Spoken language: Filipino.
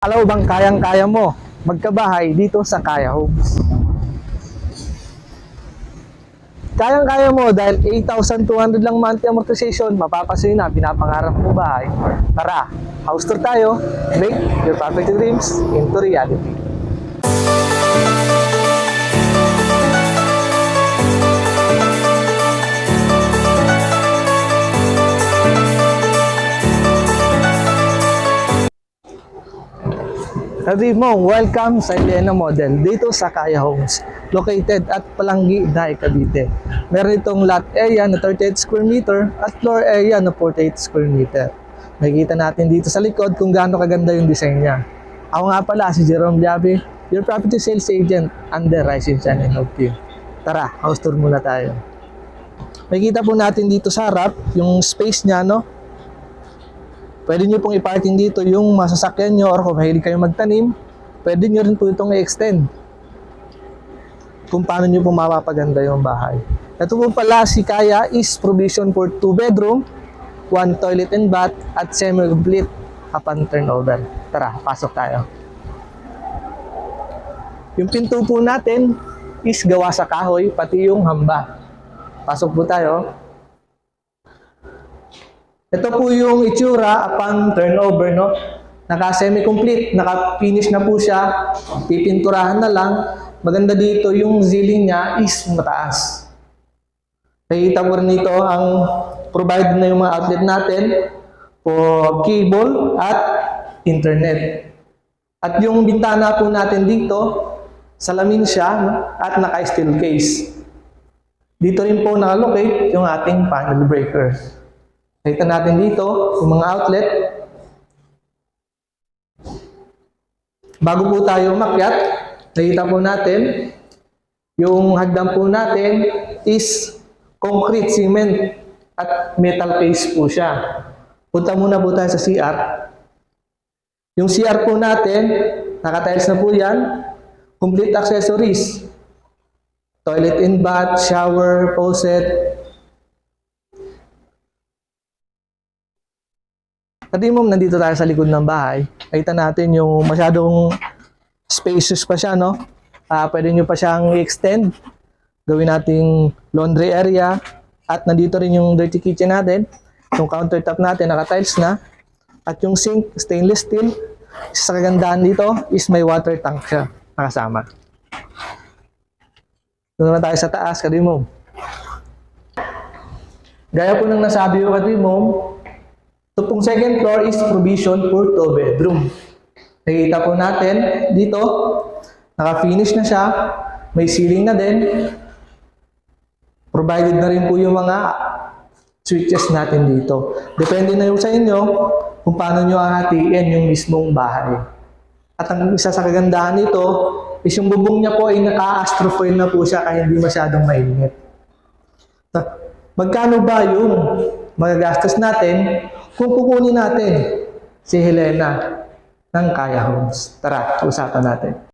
Alam mo bang kayang-kaya mo magkabahay dito sa Kaya Homes? Kayang-kaya mo dahil 8,200 lang monthly amortization, mapapasuyo na pinapangarap mo bahay. Tara, house tour tayo. Make your property dreams into reality. Sabi mo, welcome sa Elena Model dito sa Kaya Homes, located at Palanggi, Naik, Cavite. Meron itong lot area na 38 square meter at floor area na 48 square meter. Makikita natin dito sa likod kung gaano kaganda yung design niya. Ako nga pala si Jerome Liabe, your property sales agent under Rising Sun and Hope Team. Tara, house tour muna tayo. Makikita po natin dito sa harap yung space niya, no? Pwede nyo pong i-parking dito yung masasakyan nyo or kung mahilig kayo magtanim, pwede nyo rin po itong i-extend kung paano nyo pong mapapaganda yung bahay. Ito po pala si Kaya is provision for 2 bedroom, 1 toilet and bath at semi-complete upon turnover. Tara, pasok tayo. Yung pinto po natin is gawa sa kahoy, pati yung hamba. Pasok po tayo. Ito po yung itsura upon turnover, no? Naka-semi-complete, naka-finish na po siya, pipinturahan na lang. Maganda dito, yung ceiling niya is mataas. Nakikita mo rin dito ang provided na yung mga outlet natin for cable at internet. At yung bintana po natin dito, salamin siya, no? At naka-steel case. Dito rin po nakalocate yung ating panel breaker. Nakita natin dito, yung mga outlet. Bago po tayo umakyat, nakita po natin, yung hagdan po natin is concrete, cement, at metal paste po siya. Punta muna po tayo sa CR. Yung CR po natin, nakatiles na po yan, complete accessories. Toilet and bath, shower, faucet. At yung nandito tayo sa likod ng bahay, nakita natin yung masyadong spacious pa siya, no? Pwede nyo pa siyang i-extend. Gawin nating laundry area. At nandito rin yung dirty kitchen natin. Yung countertop natin, naka-tiles na. At yung sink, stainless steel. Sa kagandahan dito is may water tank siya nakasama. Doon naman tayo sa taas, kadimom. Gaya po ng nasabi ko, kadimom, ito pong second floor is provision for 2 bedroom. Nakikita po natin dito, naka-finish na siya, may ceiling na din. Provided na rin po yung mga switches natin dito. Depende na yung sa inyo kung paano nyo hahatiin yung mismong bahay. At ang isa sa kagandahan nito is yung bubong niya po ay naka-astrofoil na po siya kaya hindi masyadong mainit. Magkano ba yung magagastos natin kung kukunin natin si Helena ng Kaya Homes? Tara, usapan natin.